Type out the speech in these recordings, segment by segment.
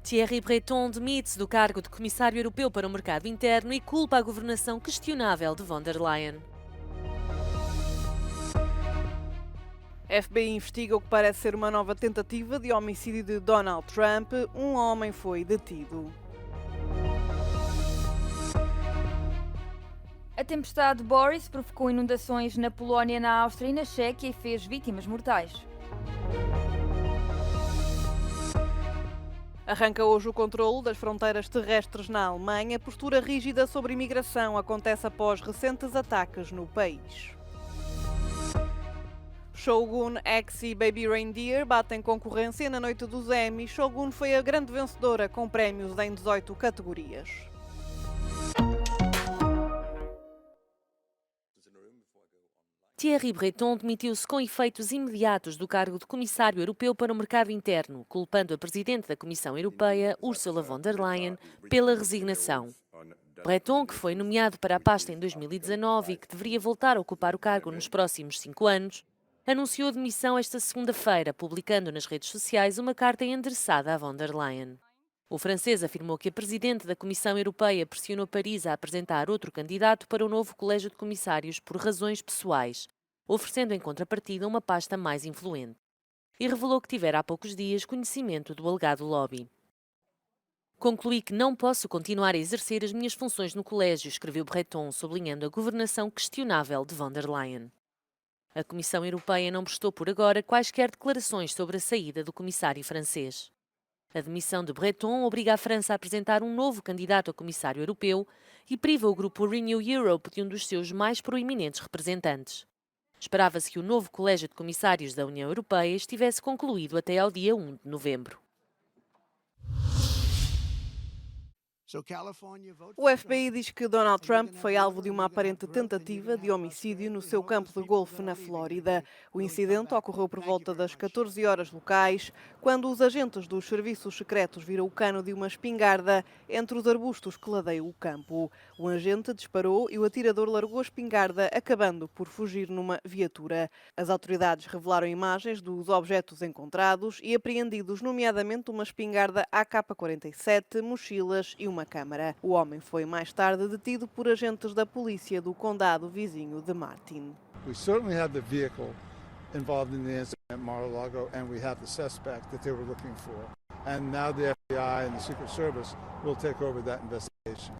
Thierry Breton demite-se do cargo de Comissário Europeu para o Mercado Interno e culpa a governação questionável de von der Leyen. A FBI investiga o que parece ser uma nova tentativa de homicídio de Donald Trump. Um homem foi detido. A tempestade Boris provocou inundações na Polónia, na Áustria e na Chequia e fez vítimas mortais. Arranca hoje o controlo das fronteiras terrestres na Alemanha. Postura rígida sobre imigração acontece após recentes ataques no país. Shogun X e Baby Reindeer batem concorrência na noite dos Emmy. Shogun foi a grande vencedora com prémios em 18 categorias. Thierry Breton demitiu-se com efeitos imediatos do cargo de Comissário Europeu para o Mercado Interno, culpando a Presidente da Comissão Europeia, Ursula von der Leyen, pela resignação. Breton, que foi nomeado para a pasta em 2019 e que deveria voltar a ocupar o cargo nos próximos 5 anos, anunciou a demissão esta segunda-feira, publicando nas redes sociais uma carta endereçada a von der Leyen. O francês afirmou que a Presidente da Comissão Europeia pressionou Paris a apresentar outro candidato para o novo Colégio de Comissários por razões pessoais, oferecendo em contrapartida uma pasta mais influente. E revelou que tivera há poucos dias conhecimento do alegado lobby. Concluí que não posso continuar a exercer as minhas funções no colégio, escreveu Breton, sublinhando a governação questionável de von der Leyen. A Comissão Europeia não prestou por agora quaisquer declarações sobre a saída do comissário francês. A demissão de Breton obriga a França a apresentar um novo candidato a comissário europeu e priva o grupo Renew Europe de um dos seus mais proeminentes representantes. Esperava-se que o novo Colégio de Comissários da União Europeia estivesse concluído até ao dia 1 de novembro. O FBI diz que Donald Trump foi alvo de uma aparente tentativa de homicídio no seu campo de golfe na Flórida. O incidente ocorreu por volta das 14 horas locais, quando os agentes dos serviços secretos viram o cano de uma espingarda entre os arbustos que ladeiam o campo. O agente disparou e o atirador largou a espingarda, acabando por fugir numa viatura. As autoridades revelaram imagens dos objetos encontrados e apreendidos, nomeadamente uma espingarda AK-47, mochilas e uma câmara. O homem foi mais tarde detido por agentes da polícia do condado vizinho de Martin. We certainly have the vehicle involved in the incident at Mar-a-Lago, and we have the suspect that they were looking for. And now the FBI and the Secret Service will take over that investigation.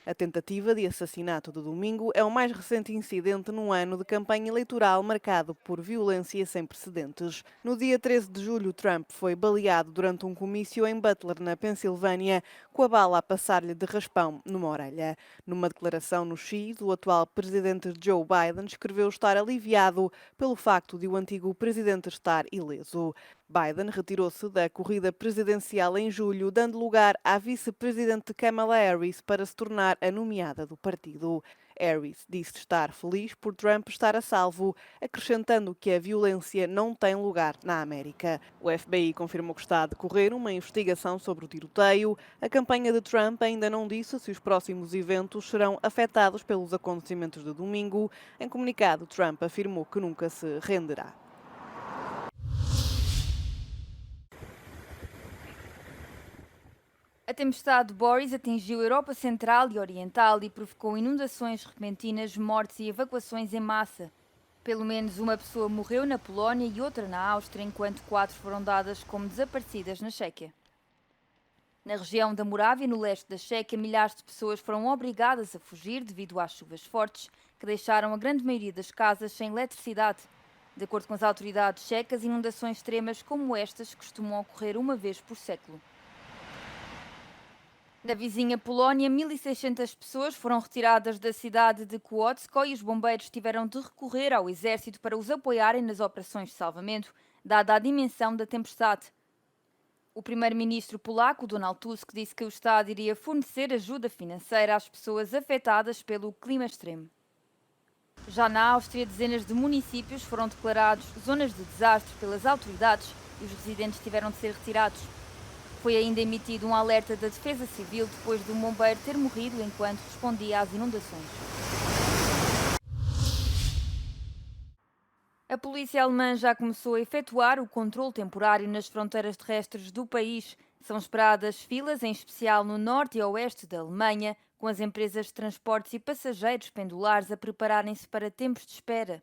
A tentativa de assassinato de domingo é o mais recente incidente num ano de campanha eleitoral marcado por violência sem precedentes. No dia 13 de julho, Trump foi baleado durante um comício em Butler, na Pensilvânia, com a bala a passar-lhe de raspão numa orelha. Numa declaração no X, o atual presidente Joe Biden escreveu estar aliviado pelo facto de o antigo presidente estar ileso. Biden retirou-se da corrida presidencial em julho, dando lugar à vice-presidente Kamala Harris para se tornar a nomeada do partido. Harris disse estar feliz por Trump estar a salvo, acrescentando que a violência não tem lugar na América. O FBI confirmou que está a decorrer uma investigação sobre o tiroteio. A campanha de Trump ainda não disse se os próximos eventos serão afetados pelos acontecimentos de domingo. Em comunicado, Trump afirmou que nunca se renderá. A tempestade Boris atingiu a Europa Central e Oriental e provocou inundações repentinas, mortes e evacuações em massa. Pelo menos uma pessoa morreu na Polónia e outra na Áustria, enquanto 4 foram dadas como desaparecidas na Chequia. Na região da Morávia, no leste da Chequia, milhares de pessoas foram obrigadas a fugir devido às chuvas fortes que deixaram a grande maioria das casas sem eletricidade. De acordo com as autoridades checas, inundações extremas como estas costumam ocorrer uma vez por século. Na vizinha Polónia, 1.600 pessoas foram retiradas da cidade de Kłodzko e os bombeiros tiveram de recorrer ao exército para os apoiarem nas operações de salvamento, dada a dimensão da tempestade. O primeiro-ministro polaco, Donald Tusk, disse que o Estado iria fornecer ajuda financeira às pessoas afetadas pelo clima extremo. Já na Áustria, dezenas de municípios foram declarados zonas de desastre pelas autoridades e os residentes tiveram de ser retirados. Foi ainda emitido um alerta da Defesa Civil depois de um bombeiro ter morrido enquanto respondia às inundações. A polícia alemã já começou a efetuar o controle temporário nas fronteiras terrestres do país, São esperadas filas, em especial no norte e oeste da Alemanha, com as empresas de transportes e passageiros pendulares a prepararem-se para tempos de espera.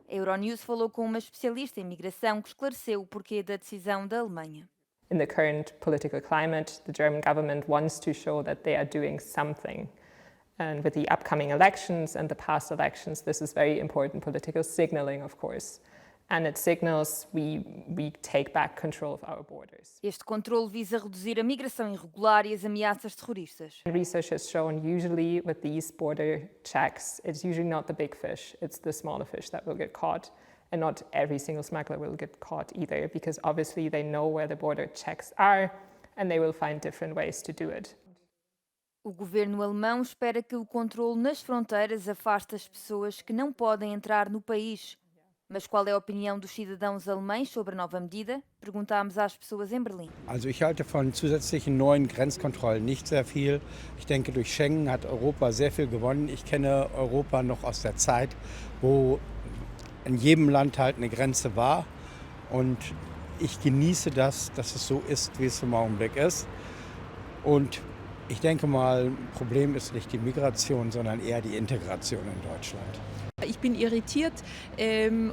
A Euronews falou com uma especialista em migração que esclareceu o porquê da decisão da Alemanha. In the current political climate, the German government wants to show that they are doing something. And with the upcoming elections and the past elections, this is very important political signaling, of course. And it signals we take back control of our borders. Este controle visa reduzir a migração irregular e as ameaças terroristas. Research has shown usually with these border checks, it's usually not the big fish, it's the smaller fish that will get caught. And not every single smuggler will get caught either, because obviously they know where the border checks are and they will find different ways to do it. O governo alemão espera que o controle nas fronteiras afaste as pessoas que não podem entrar no país. Mas qual é a opinião dos cidadãos alemães sobre a nova medida? Perguntámos às pessoas em Berlim. Also ich halte von zusätzlichen neuen Grenzkontrollen nicht sehr viel. Ich denke, durch Schengen hat Europa sehr viel gewonnen. Ich kenne Europa noch aus der Zeit, wo in jedem Land halt eine Grenze war. Und ich genieße das, dass es so ist, wie es im Augenblick ist. Und ich denke mal, ein Problem ist nicht die Migration, sondern eher die Integration in Deutschland. Ich bin irritiert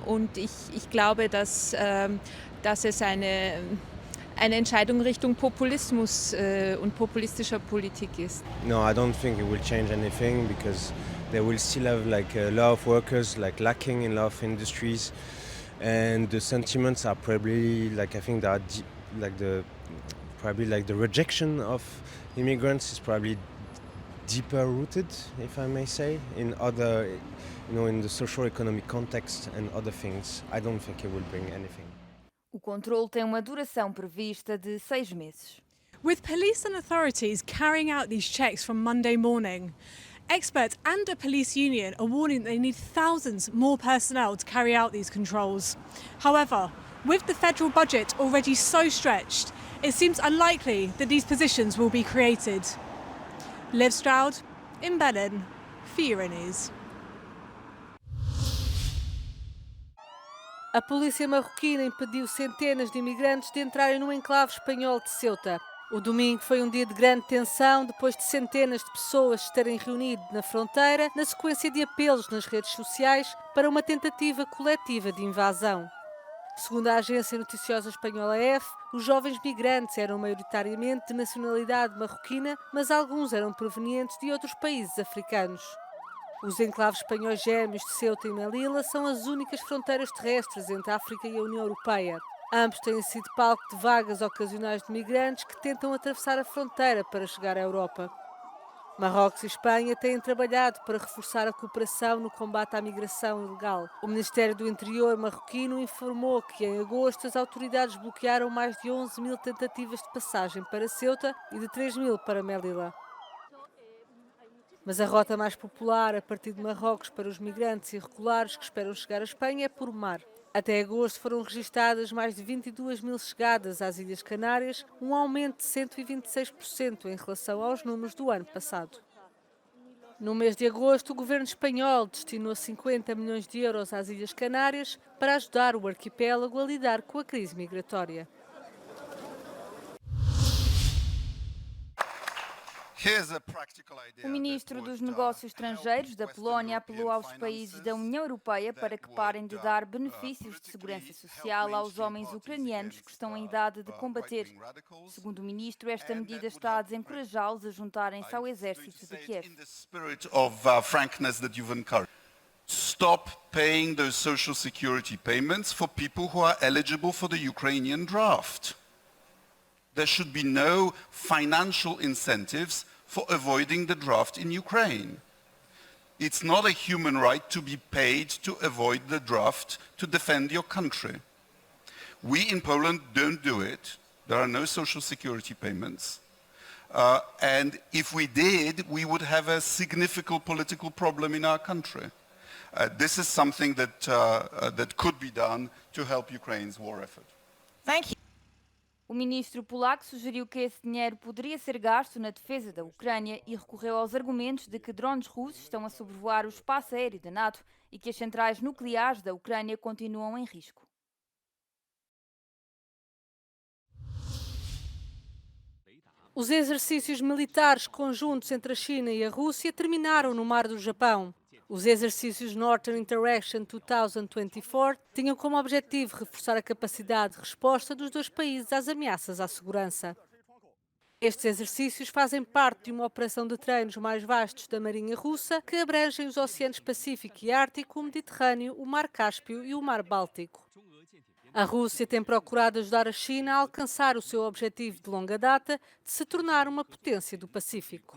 und ich glaube, dass es eine Entscheidung Richtung Populismus und populistischer Politik ist. No, I don't think it will change anything because they will still have like a lot of workers like lacking in a lot of industries, and the sentiments are probably like I think that the rejection of immigrants is probably deeper rooted, if I may say, in other, in the socio-economic context and other things. I don't think it will bring anything. O controle tem uma duração prevista de 6 meses. With police and authorities carrying out these checks from Monday morning, experts and a police union are warning they need thousands more personnel to carry out these controls. However, with the federal budget already so stretched, it seems unlikely that these positions will be created. Liv Stroud, in Berlin, for Euronews. A polícia marroquina impediu centenas de imigrantes de entrarem no enclave espanhol de Ceuta. O domingo foi um dia de grande tensão depois de centenas de pessoas se terem reunido na fronteira na sequência de apelos nas redes sociais para uma tentativa coletiva de invasão. Segundo a agência noticiosa espanhola EF, os jovens migrantes eram maioritariamente de nacionalidade marroquina, mas alguns eram provenientes de outros países africanos. Os enclaves espanhóis gêmeos de Ceuta e Melilla são as únicas fronteiras terrestres entre a África e a União Europeia. Ambos têm sido palco de vagas ocasionais de migrantes que tentam atravessar a fronteira para chegar à Europa. Marrocos e Espanha têm trabalhado para reforçar a cooperação no combate à migração ilegal. O Ministério do Interior marroquino informou que em agosto as autoridades bloquearam mais de 11 mil tentativas de passagem para Ceuta e de 3 mil para Melilla. Mas a rota mais popular a partir de Marrocos para os migrantes irregulares que esperam chegar à Espanha é por mar. Até agosto foram registadas mais de 22 mil chegadas às Ilhas Canárias, um aumento de 126% em relação aos números do ano passado. No mês de agosto, o governo espanhol destinou 50 milhões de euros às Ilhas Canárias para ajudar o arquipélago a lidar com a crise migratória. O ministro dos Negócios Estrangeiros da Polónia apelou aos países da União Europeia para que parem de dar benefícios de segurança social aos homens ucranianos que estão em idade de combater. Segundo o ministro, esta medida está a desencorajá-los a juntarem-se ao exército de Kiev. Stop paying those social security payments for people who are eligible for the Ukrainian draft. There should be no financial incentives for avoiding the draft in Ukraine. It's not a human right to be paid to avoid the draft to defend your country. We in Poland don't do it. There are no social security payments. And if we did, we would have a significant political problem in our country. This is something that could be done to help Ukraine's war effort. Thank you. O ministro polaco sugeriu que esse dinheiro poderia ser gasto na defesa da Ucrânia e recorreu aos argumentos de que drones russos estão a sobrevoar o espaço aéreo da NATO e que as centrais nucleares da Ucrânia continuam em risco. Os exercícios militares conjuntos entre a China e a Rússia terminaram no Mar do Japão. Os exercícios Northern Interaction 2024 tinham como objetivo reforçar a capacidade de resposta dos dois países às ameaças à segurança. Estes exercícios fazem parte de uma operação de treinos mais vastos da Marinha Russa que abrangem os oceanos Pacífico e Ártico, o Mediterrâneo, o Mar Cáspio e o Mar Báltico. A Rússia tem procurado ajudar a China a alcançar o seu objetivo de longa data de se tornar uma potência do Pacífico.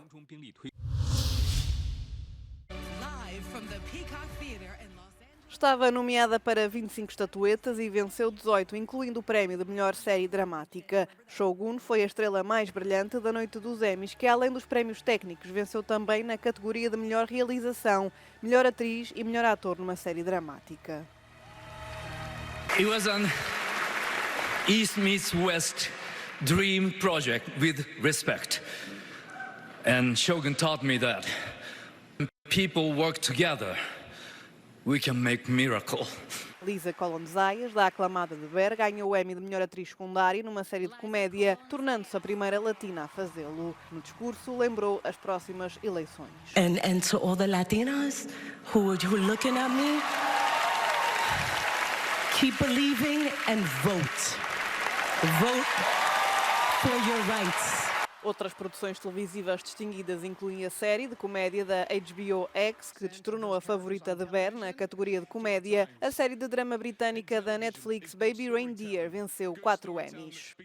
Estava nomeada para 25 estatuetas e venceu 18, incluindo o prémio de melhor série dramática. Shogun foi a estrela mais brilhante da noite dos Emmys, que além dos prémios técnicos, venceu também na categoria de melhor realização, melhor atriz e melhor ator numa série dramática. It was an East meets West dream project with respect. And Shogun taught me that when people work together, we can make miracle. Lisa Colón-Zayas, da aclamada de Bear, ganhou o Emmy de melhor atriz secundária numa série de comédia, tornando-se a primeira latina a fazê-lo. No discurso, lembrou as próximas eleições. And to all the Latinos who are looking at me, keep believing and vote. Vote for your rights. Outras produções televisivas distinguidas incluem a série de comédia da HBO X, que destronou a favorita de Bear na categoria de comédia. A série de drama britânica da Netflix Baby Reindeer venceu 4 Emmys.